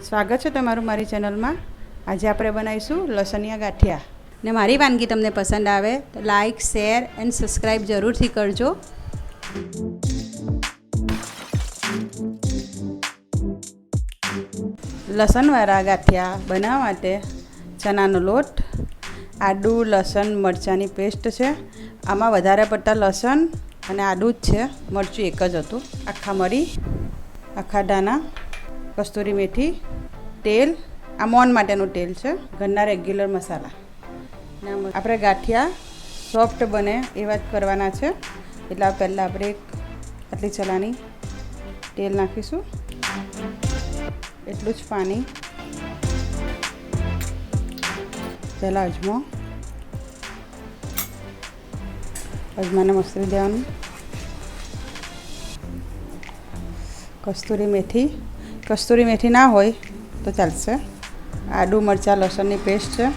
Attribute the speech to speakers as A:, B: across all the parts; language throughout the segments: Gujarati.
A: સ્વાગત છે તમારું મારી ચેનલમાં। આજે આપણે બનાવીશું લસનિયા ગાંઠિયા ને મારી વાનગી તમને પસંદ આવે તો લાઈક શેર એન્ડ સબસ્ક્રાઈબ જરૂરથી કરજો। લસણવાળા ગાંઠિયા બનાવવા માટે ચણાનો લોટ, આદુ, લસણ, મરચાંની પેસ્ટ છે। આમાં વધારે પડતા લસણ અને આદુ જ છે, મરચું એક જ હતું। આખા મરી, આખા દાણા, કસ્તુરી મેથી, તેલ, આ મોન માટેનું તેલ છે, ઘરના રેગ્યુલર મસાલા। આપણે ગાંઠિયા સોફ્ટ બને એવા જ કરવાના છે, એટલે પહેલાં આપણે આટલી ચલાની તેલ નાખીશું, એટલું જ પાણી, પહેલાં અજમાને મસળી દેવાનું, કસ્તુરી મેથી ના હોય તો ચાલશે। આદુ, મરચાં, લસણની પેસ્ટ છે,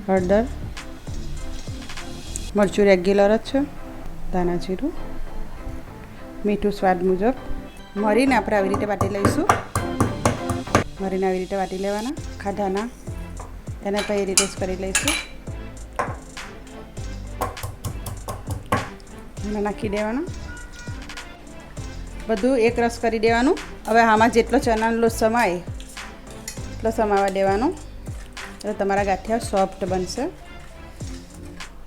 A: હળદર, મરચું રેગ્યુલર જ છે, ધાણા જીરું, મીઠું સ્વાદ મુજબ। મરીને આપણે આવી રીતે વાટી લઈશું, મરીને આવી રીતે વાટી લેવાના। ખાધાના એને પણ એ રીતે જ કરી લઈશું, એમાં નાખી દેવાનું, બધું એક રસ કરી દેવાનું। હવે આમાં જેટલો ચણાનો લોટ સમાય એટલો સમાવા દેવાનો, એટલે તમારા ગાંઠિયા સોફ્ટ બનશે।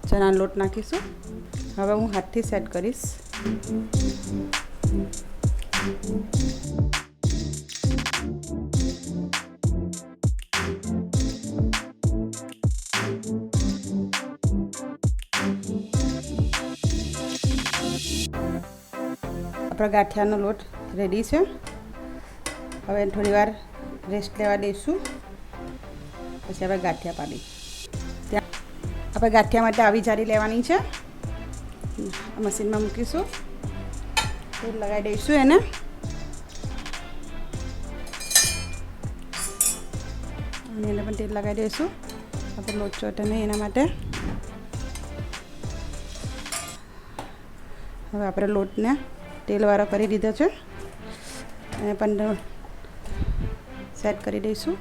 A: ચણાનો લોટ નાખીશું, હવે હું હાથથી સેટ કરીશ। આપણા ગાંઠિયાનો લોટ રેડી છે, હવે થોડી વાર રેસ્ટ લેવા દઈશું, પછી આપણે ગાંઠિયા પાડી ત્યાં આપણે ગાંઠિયા માટે આવી જારી લેવાની છે, મશીનમાં મૂકીશું, તેલ લગાવી દઈશું એને, અને એને પણ તેલ લગાવી દઈશું, આપણે લોટ ચોટે નહીં એના માટે। હવે આપણે લોટને તેલવાળો કરી દીધો છે, અને પણ સેટ કરી દઈશું।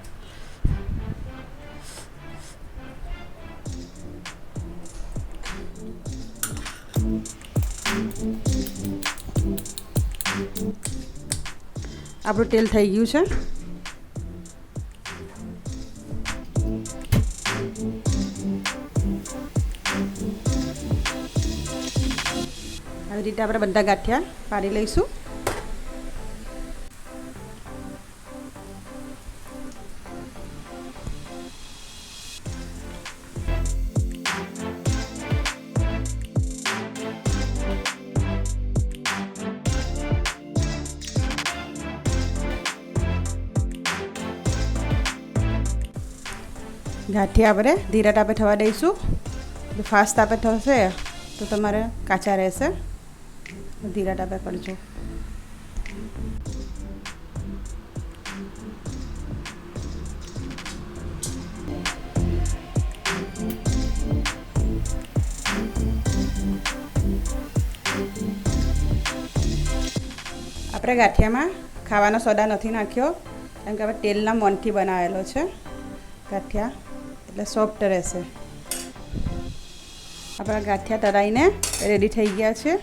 A: આપણું તેલ થઈ ગયું છે, આવી રીતે આપણે બધા ગાંઠિયા પાડી લઈશું। ગાંઠિયા આપણે ધીરા તાપે થવા દઈશું, જો ફાસ્ટ તાપે થશે તો તમારે કાચા રહેશે, ધીરા તાપે કરજો। આપણે ગાંઠિયામાં ખાવાનો સોડા નથી નાખ્યો, કેમ કે હવે તેલના મોનથી બનાવેલો છે ગાંઠિયા, એટલે સોફ્ટ રહેશે। આપણા ગાંઠિયા તળાઈને રેડી થઈ ગયા છે।